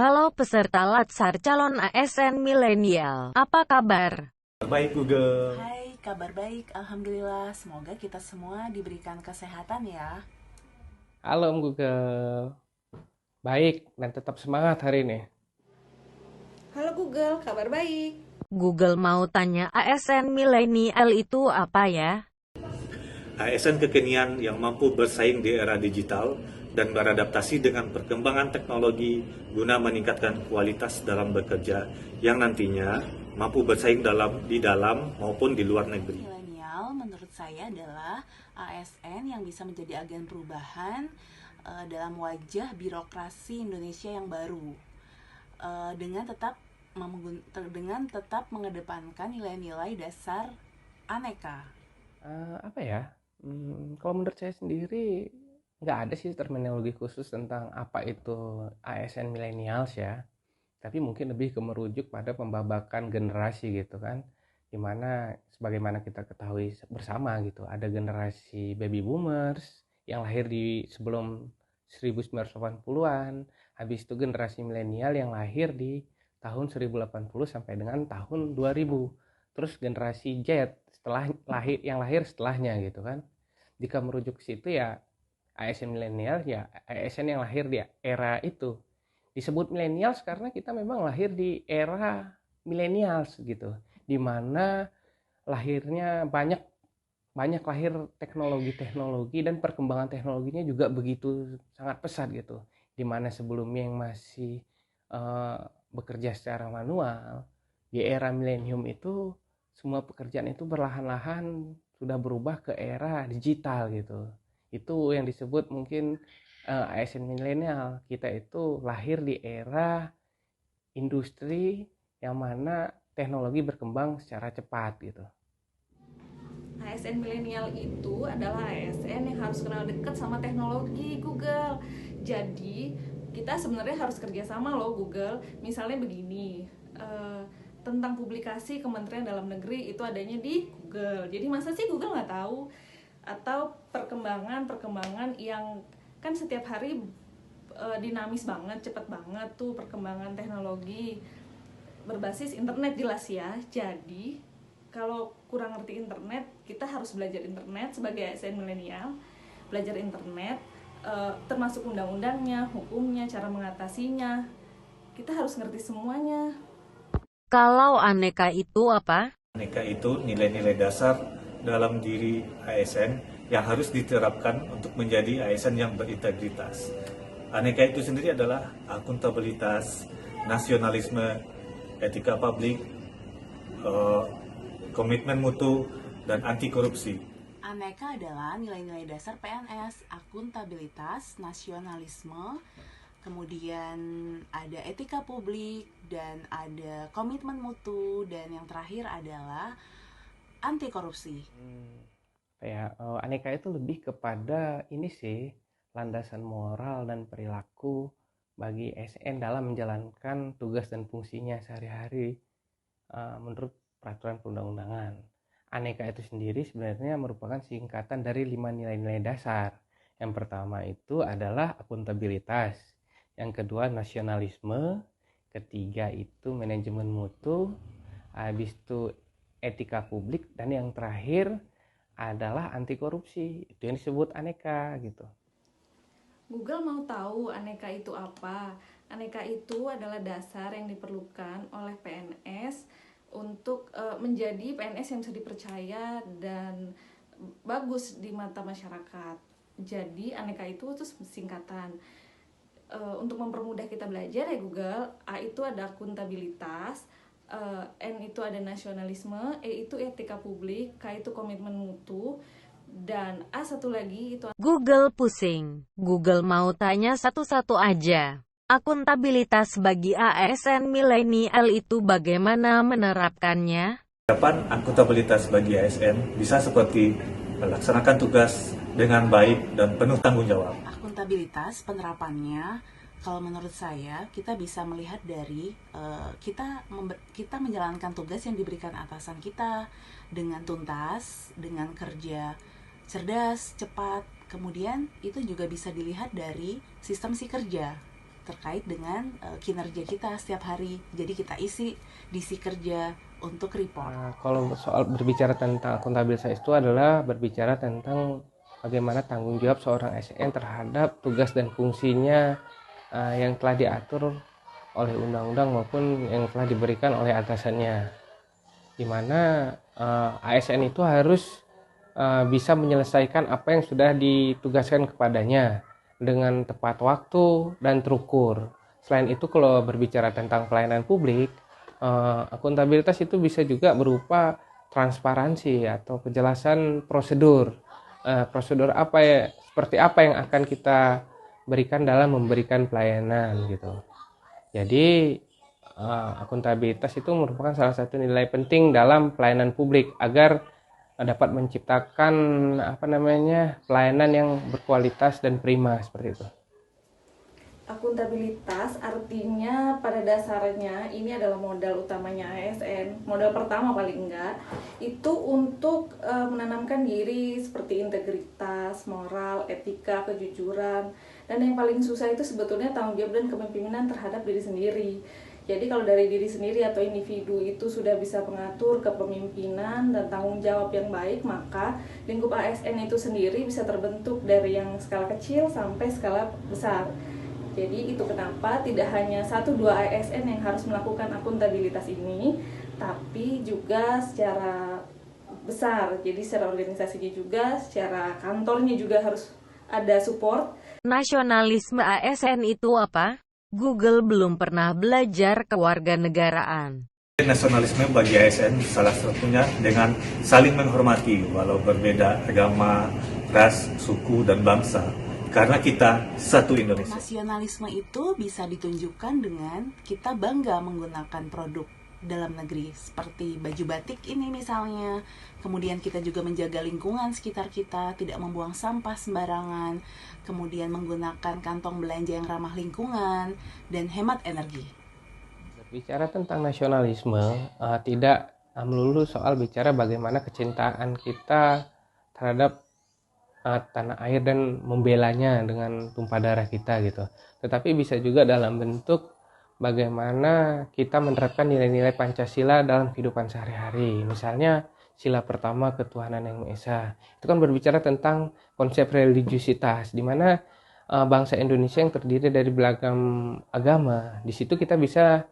Halo peserta Latsar calon ASN milenial, apa kabar? Baik Google. Hai, kabar baik, Alhamdulillah. Semoga kita semua diberikan kesehatan ya. Halo Om Google, baik dan tetap semangat hari ini. Halo Google, kabar baik. Google mau tanya ASN milenial itu apa ya? ASN kekinian yang mampu bersaing di era digital dan beradaptasi dengan perkembangan teknologi guna meningkatkan kualitas dalam bekerja yang nantinya mampu bersaing di dalam maupun di luar negeri. Milenial menurut saya adalah ASN yang bisa menjadi agen perubahan dalam wajah birokrasi Indonesia yang baru. Dengan tetap mengedepankan nilai-nilai dasar aneka. Apa ya? Kalau menurut saya sendiri nggak ada sih terminologi khusus tentang apa itu ASN millennials ya. Tapi mungkin lebih ke merujuk pada pembabakan generasi gitu kan. Dimana sebagaimana kita ketahui bersama gitu, ada generasi baby boomers yang lahir di sebelum 1980-an. Habis itu generasi milenial yang lahir di tahun 1080 sampai dengan tahun 2000. Terus generasi Z yang lahir setelahnya gitu kan. Jika merujuk ke situ ya ASN milenial ya ASN yang lahir di era itu. Disebut millennials karena kita memang lahir di era millennials gitu. Di mana lahirnya banyak lahir teknologi dan perkembangan teknologinya juga begitu sangat pesat gitu. Di mana sebelumnya yang masih bekerja secara manual, di era milenium itu semua pekerjaan itu perlahan-lahan sudah berubah ke era digital gitu. Itu yang disebut mungkin ASN milenial. Kita itu lahir di era industri yang mana teknologi berkembang secara cepat gitu. ASN milenial itu adalah ASN yang harus kenal dekat sama teknologi Google. Jadi kita sebenarnya harus kerjasama loh Google. Misalnya begini, tentang publikasi Kementerian Dalam Negeri itu adanya di Google. Jadi masa sih Google nggak tahu? Atau perkembangan yang kan setiap hari dinamis banget, cepat banget tuh perkembangan teknologi berbasis internet jelas ya. Jadi kalau kurang ngerti internet, kita harus belajar internet sebagai ASN milenial. Belajar internet termasuk undang-undangnya, hukumnya, cara mengatasinya. Kita harus ngerti semuanya. Kalau aneka itu apa? Aneka itu nilai-nilai dasar dalam diri ASN yang harus diterapkan untuk menjadi ASN yang berintegritas. Aneka itu sendiri adalah akuntabilitas, nasionalisme, etika publik, komitmen mutu, dan anti korupsi. Aneka adalah nilai-nilai dasar PNS, akuntabilitas, nasionalisme, kemudian ada etika publik, dan ada komitmen mutu, dan yang terakhir adalah anti korupsi. Aneka itu lebih kepada ini sih, landasan moral dan perilaku bagi ASN dalam menjalankan tugas dan fungsinya sehari-hari menurut peraturan perundang-undangan. Aneka itu sendiri sebenarnya merupakan singkatan dari 5 nilai-nilai dasar. Yang pertama itu adalah akuntabilitas, yang kedua nasionalisme, ketiga itu manajemen mutu, habis itu etika publik, dan yang terakhir adalah anti korupsi. Itu yang disebut aneka gitu. Google mau tahu aneka itu apa? Aneka itu adalah dasar yang diperlukan oleh PNS untuk menjadi PNS yang bisa dipercaya dan bagus di mata masyarakat. Jadi aneka itu singkatan. Untuk mempermudah kita belajar ya Google, A itu ada akuntabilitas, N itu ada nasionalisme, E itu etika publik, K itu komitmen mutu, dan A satu lagi itu Google pusing. Google mau tanya satu-satu aja. Akuntabilitas bagi ASN milenial itu bagaimana menerapkannya? Harapan akuntabilitas bagi ASN bisa seperti melaksanakan tugas dengan baik dan penuh tanggung jawab. Akuntabilitas penerapannya, kalau menurut saya kita bisa melihat dari kita menjalankan tugas yang diberikan atasan kita dengan tuntas, dengan kerja cerdas, cepat. Kemudian itu juga bisa dilihat dari sistem si kerja. terkait dengan kinerja kita setiap hari. Jadi kita diisi kerja untuk report. Kalau soal berbicara tentang akuntabilitas itu adalah berbicara tentang bagaimana tanggung jawab seorang ASN terhadap tugas dan fungsinya yang telah diatur oleh undang-undang maupun yang telah diberikan oleh atasannya, di mana ASN itu harus bisa menyelesaikan apa yang sudah ditugaskan kepadanya dengan tepat waktu dan terukur. Selain itu, kalau berbicara tentang pelayanan publik, akuntabilitas itu bisa juga berupa transparansi atau kejelasan prosedur. Prosedur apa ya, seperti apa yang akan kita berikan dalam memberikan pelayanan gitu. Jadi akuntabilitas itu merupakan salah satu nilai penting dalam pelayanan publik agar dapat menciptakan pelayanan yang berkualitas dan prima seperti itu. Akuntabilitas artinya pada dasarnya ini adalah modal utamanya ASN, modal pertama paling enggak, itu untuk menanamkan diri seperti integritas, moral, etika, kejujuran, dan yang paling susah itu sebetulnya tanggung jawab dan kepemimpinan terhadap diri sendiri. Jadi kalau dari diri sendiri atau individu itu sudah bisa mengatur kepemimpinan dan tanggung jawab yang baik, maka lingkup ASN itu sendiri bisa terbentuk dari yang skala kecil sampai skala besar. Jadi itu kenapa tidak hanya 1-2 ASN yang harus melakukan akuntabilitas ini, tapi juga secara besar. Jadi secara organisasinya juga, secara kantornya juga harus ada support. Nasionalisme ASN itu apa? Google belum pernah belajar kewarganegaraan. Nasionalisme bagi ASN salah satunya dengan saling menghormati walau berbeda agama, ras, suku, dan bangsa. Karena kita satu Indonesia. Nasionalisme itu bisa ditunjukkan dengan kita bangga menggunakan produk dalam negeri seperti baju batik ini misalnya. Kemudian kita juga menjaga lingkungan sekitar kita, tidak membuang sampah sembarangan, kemudian menggunakan kantong belanja yang ramah lingkungan dan hemat energi. Bicara tentang nasionalisme tidak melulu soal bicara bagaimana kecintaan kita terhadap tanah air dan membelanya dengan tumpah darah kita gitu. Tetapi bisa juga dalam bentuk bagaimana kita menerapkan nilai-nilai Pancasila dalam kehidupan sehari-hari. Misalnya sila pertama ketuhanan yang Maha Esa. Itu kan berbicara tentang konsep religiusitas, di mana bangsa Indonesia yang terdiri dari beragam agama. Di situ kita bisa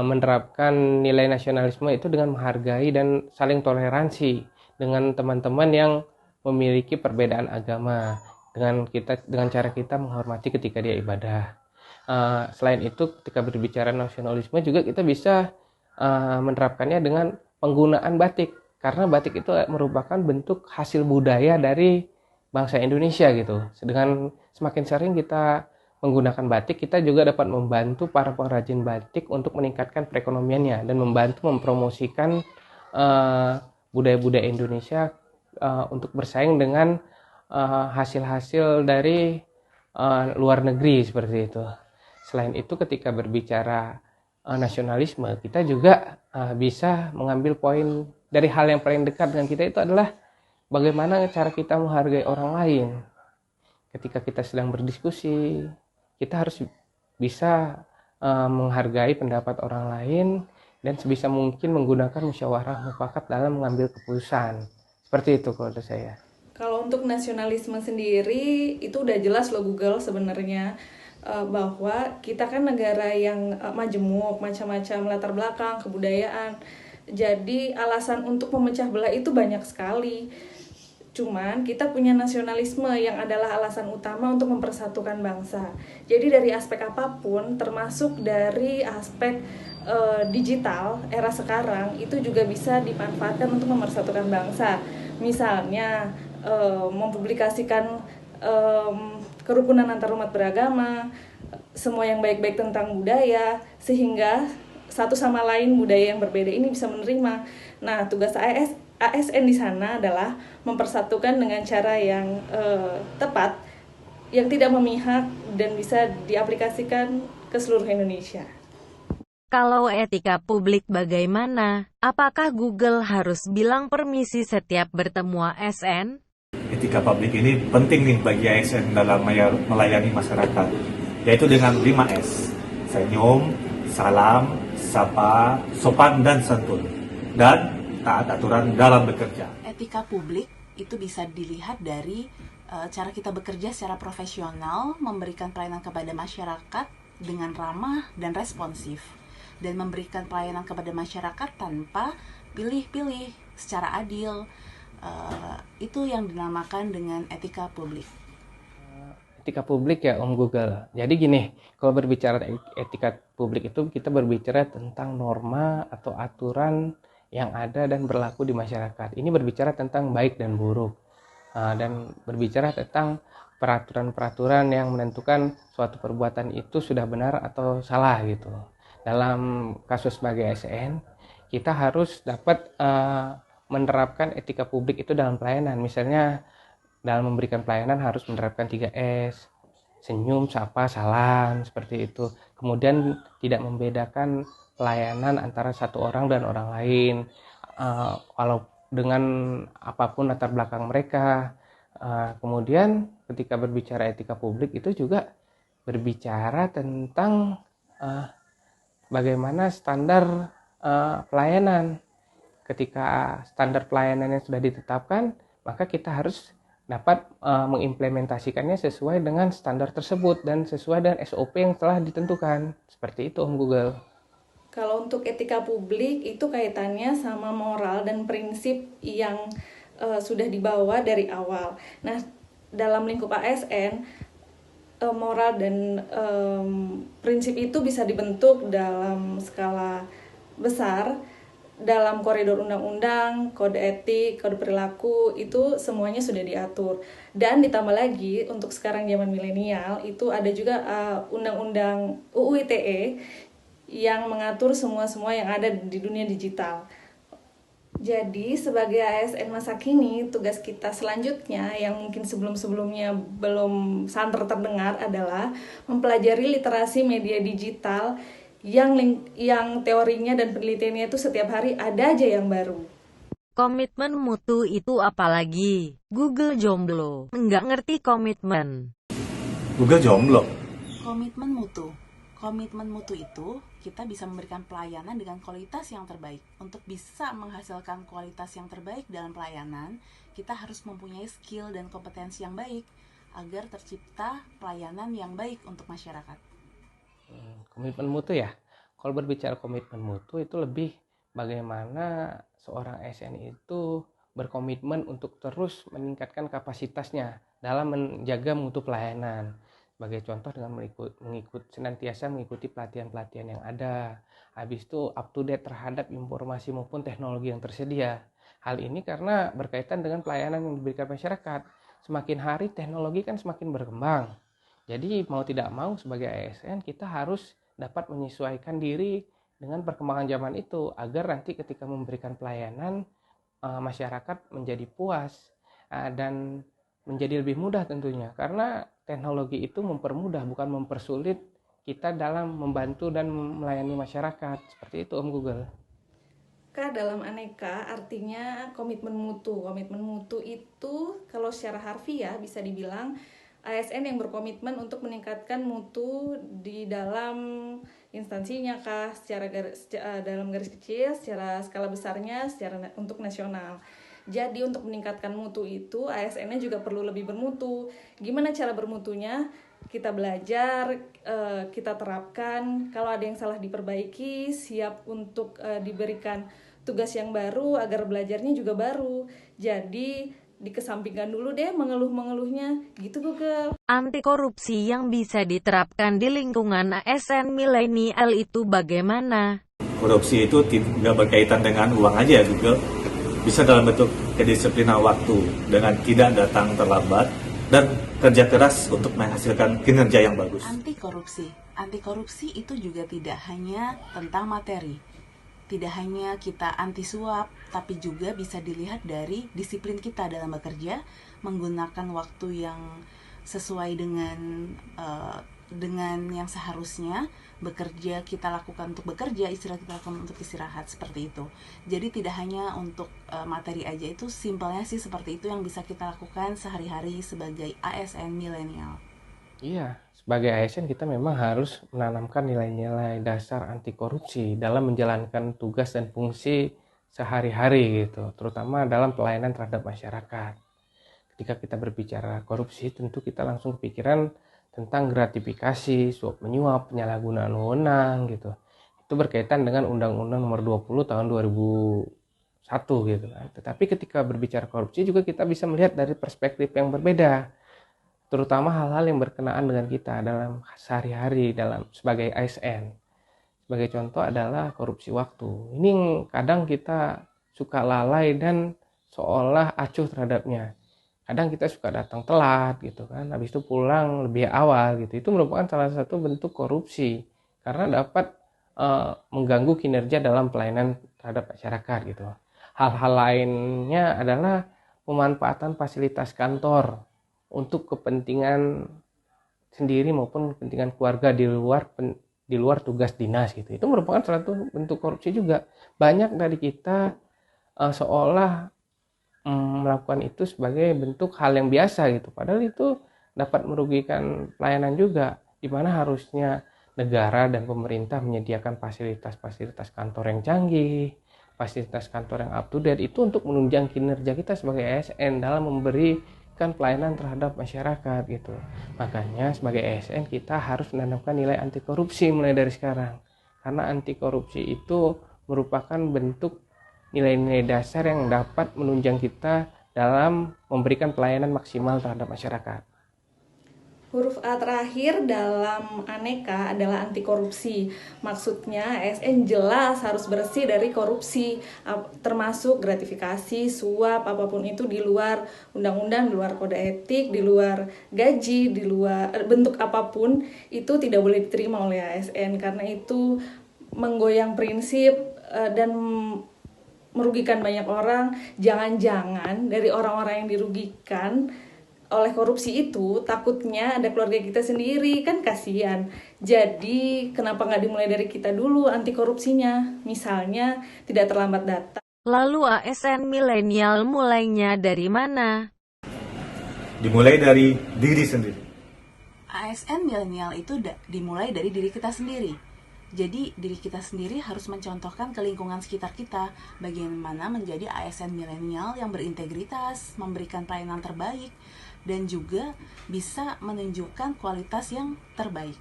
menerapkan nilai nasionalisme itu dengan menghargai dan saling toleransi dengan teman-teman yang memiliki perbedaan agama, dengan cara kita menghormati ketika dia ibadah. Selain itu, ketika berbicara nasionalisme juga kita bisa menerapkannya dengan penggunaan batik, karena batik itu merupakan bentuk hasil budaya dari bangsa Indonesia gitu. Dengan semakin sering kita menggunakan batik, kita juga dapat membantu para pengrajin batik untuk meningkatkan perekonomiannya dan membantu mempromosikan budaya-budaya Indonesia untuk bersaing dengan hasil-hasil dari luar negeri seperti itu. Selain itu, ketika berbicara nasionalisme, kita juga bisa mengambil poin dari hal yang paling dekat dengan kita itu adalah bagaimana cara kita menghargai orang lain. Ketika kita sedang berdiskusi, kita harus bisa menghargai pendapat orang lain dan sebisa mungkin menggunakan musyawarah mufakat dalam mengambil keputusan. Seperti itu kalau menurut saya. Kalau untuk nasionalisme sendiri itu udah jelas loh Google sebenarnya, bahwa kita kan negara yang majemuk, macam-macam latar belakang, kebudayaan. Jadi alasan untuk memecah belah itu banyak sekali. Cuman kita punya nasionalisme yang adalah alasan utama untuk mempersatukan bangsa. Jadi dari aspek apapun, termasuk dari aspek digital era sekarang, itu juga bisa dimanfaatkan untuk mempersatukan bangsa. Misalnya mempublikasikan kerukunan antar umat beragama, semua yang baik-baik tentang budaya, sehingga satu sama lain budaya yang berbeda ini bisa menerima. Nah, tugas ASN di sana adalah mempersatukan dengan cara yang tepat, yang tidak memihak dan bisa diaplikasikan ke seluruh Indonesia. Kalau etika publik bagaimana? Apakah Google harus bilang permisi setiap bertemu ASN? Etika publik ini penting nih bagi ASN dalam melayani masyarakat. yaitu dengan 5S: senyum, salam, sapa, sopan, dan santun, dan taat aturan dalam bekerja. Etika publik itu bisa dilihat dari cara kita bekerja secara profesional, memberikan pelayanan kepada masyarakat dengan ramah dan responsif, dan memberikan pelayanan kepada masyarakat tanpa pilih-pilih, secara adil. Itu yang dinamakan dengan etika publik. Etika publik ya Om Google. Jadi gini, kalau berbicara etika publik itu kita berbicara tentang norma atau aturan yang ada dan berlaku di masyarakat. Ini berbicara tentang baik dan buruk. Dan berbicara tentang peraturan-peraturan yang menentukan suatu perbuatan itu sudah benar atau salah gitu. Dalam kasus sebagai ASN, kita harus dapat menerapkan etika publik itu dalam pelayanan. Misalnya dalam memberikan pelayanan harus menerapkan 3S, senyum, sapa, salam, seperti itu. Kemudian tidak membedakan pelayanan antara satu orang dan orang lain, walau dengan apapun latar belakang mereka. Kemudian ketika berbicara etika publik itu juga berbicara tentang bagaimana standar pelayanan. Ketika standar pelayanannya sudah ditetapkan, maka kita harus dapat mengimplementasikannya sesuai dengan standar tersebut dan sesuai dengan SOP yang telah ditentukan. Seperti itu Om Google. Kalau untuk etika publik itu kaitannya sama moral dan prinsip yang sudah dibawa dari awal. Nah, dalam lingkup ASN, moral dan prinsip itu bisa dibentuk dalam skala besar, dalam koridor undang-undang, kode etik, kode perilaku, itu semuanya sudah diatur. Dan ditambah lagi untuk sekarang zaman milenial itu ada juga undang-undang UU ITE yang mengatur semua yang ada di dunia digital. Jadi sebagai ASN masa kini, tugas kita selanjutnya yang mungkin sebelum-sebelumnya belum santer terdengar adalah mempelajari literasi media digital yang teorinya dan penelitiannya itu setiap hari ada aja yang baru. Komitmen mutu itu apalagi? Google jomblo, nggak ngerti komitmen. Google jomblo. Komitmen mutu itu kita bisa memberikan pelayanan dengan kualitas yang terbaik. Untuk bisa menghasilkan kualitas yang terbaik dalam pelayanan, kita harus mempunyai skill dan kompetensi yang baik agar tercipta pelayanan yang baik untuk masyarakat. Komitmen mutu ya. Kalau berbicara komitmen mutu itu lebih bagaimana seorang ASN itu berkomitmen untuk terus meningkatkan kapasitasnya dalam menjaga mutu pelayanan. Sebagai contoh dengan senantiasa mengikuti pelatihan-pelatihan yang ada. Habis itu up to date terhadap informasi maupun teknologi yang tersedia. Hal ini karena berkaitan dengan pelayanan yang diberikan masyarakat. Semakin hari teknologi kan semakin berkembang. Jadi mau tidak mau sebagai ASN kita harus dapat menyesuaikan diri dengan perkembangan zaman itu agar nanti ketika memberikan pelayanan masyarakat menjadi puas dan menjadi lebih mudah tentunya, karena teknologi itu mempermudah bukan mempersulit kita dalam membantu dan melayani masyarakat. Seperti itu Om Google. Dalam aneka artinya komitmen mutu. Komitmen mutu itu kalau secara harfiah bisa dibilang ASN yang berkomitmen untuk meningkatkan mutu di dalam instansinya dalam garis kecil, secara skala besarnya, untuk nasional. Jadi untuk meningkatkan mutu itu ASN-nya juga perlu lebih bermutu. Gimana cara bermutunya? Kita belajar, kita terapkan. Kalau ada yang salah diperbaiki, siap untuk diberikan tugas yang baru agar belajarnya juga baru. Jadi dikesampingkan dulu deh mengeluh-mengeluhnya, gitu Google. Anti korupsi yang bisa diterapkan di lingkungan ASN milenial itu bagaimana? Korupsi itu tidak berkaitan dengan uang aja ya Google. Bisa dalam bentuk kedisiplinan waktu dengan tidak datang terlambat dan kerja keras untuk menghasilkan kinerja yang bagus. Anti korupsi itu juga tidak hanya tentang materi. Tidak hanya kita anti suap, tapi juga bisa dilihat dari disiplin kita dalam bekerja, menggunakan waktu yang sesuai dengan yang seharusnya. Bekerja kita lakukan untuk bekerja, istirahat kita lakukan untuk istirahat, seperti itu. Jadi tidak hanya untuk materi aja, itu simpelnya sih seperti itu yang bisa kita lakukan sehari-hari sebagai ASN milenial. Iya, sebagai ASN kita memang harus menanamkan nilai-nilai dasar anti korupsi dalam menjalankan tugas dan fungsi sehari-hari gitu, terutama dalam pelayanan terhadap masyarakat. Ketika kita berbicara korupsi, tentu kita langsung kepikiran tentang gratifikasi, suap menyuap, penyalahgunaan wewenang gitu. Itu berkaitan dengan Undang-Undang Nomor 20 tahun 2001 gitu kan. Tetapi ketika berbicara korupsi juga kita bisa melihat dari perspektif yang berbeda, terutama hal-hal yang berkenaan dengan kita dalam sehari-hari dalam sebagai ASN. Sebagai contoh adalah korupsi waktu. Ini yang kadang kita suka lalai dan seolah acuh terhadapnya. Kadang kita suka datang telat gitu kan, habis itu pulang lebih awal gitu. Itu merupakan salah satu bentuk korupsi karena dapat mengganggu kinerja dalam pelayanan terhadap masyarakat gitu. Hal-hal lainnya adalah pemanfaatan fasilitas kantor untuk kepentingan sendiri maupun kepentingan keluarga di luar tugas dinas gitu. Itu merupakan salah satu bentuk korupsi juga. Banyak dari kita seolah melakukan itu sebagai bentuk hal yang biasa gitu. Padahal itu dapat merugikan pelayanan juga, di mana harusnya negara dan pemerintah menyediakan fasilitas-fasilitas kantor yang canggih, fasilitas kantor yang up to date itu untuk menunjang kinerja kita sebagai ASN dalam memberikan pelayanan terhadap masyarakat gitu. Makanya sebagai ASN kita harus menanamkan nilai anti korupsi mulai dari sekarang. Karena anti korupsi itu merupakan bentuk nilai-nilai dasar yang dapat menunjang kita dalam memberikan pelayanan maksimal terhadap masyarakat. Huruf A terakhir dalam aneka adalah anti korupsi. Maksudnya ASN jelas harus bersih dari korupsi, termasuk gratifikasi, suap, apapun itu di luar undang-undang, di luar kode etik, di luar gaji, di luar bentuk apapun itu tidak boleh diterima oleh ASN karena itu menggoyang prinsip dan merugikan banyak orang. Jangan-jangan dari orang-orang yang dirugikan oleh korupsi itu takutnya ada keluarga kita sendiri, kan kasihan. Jadi kenapa nggak dimulai dari kita dulu anti korupsinya? Misalnya tidak terlambat datang. Lalu ASN milenial mulainya dari mana? Dimulai dari diri sendiri. ASN milenial itu dimulai dari diri kita sendiri. Jadi diri kita sendiri harus mencontohkan ke lingkungan sekitar kita bagaimana menjadi ASN milenial yang berintegritas, memberikan pelayanan terbaik, dan juga bisa menunjukkan kualitas yang terbaik.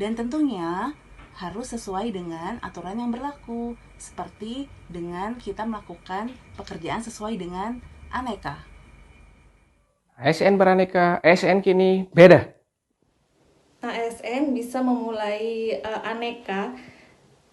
Dan tentunya harus sesuai dengan aturan yang berlaku, seperti dengan kita melakukan pekerjaan sesuai dengan aneka. ASN beraneka, ASN kini beda. ASN bisa memulai aneka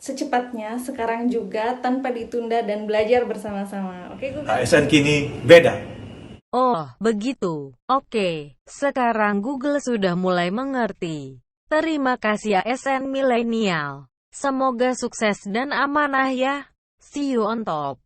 secepatnya sekarang juga tanpa ditunda dan belajar bersama-sama. Oke, Google? ASN kini beda. Oh, begitu. Oke, sekarang Google sudah mulai mengerti. Terima kasih ASN milenial. Semoga sukses dan amanah ya. See you on top.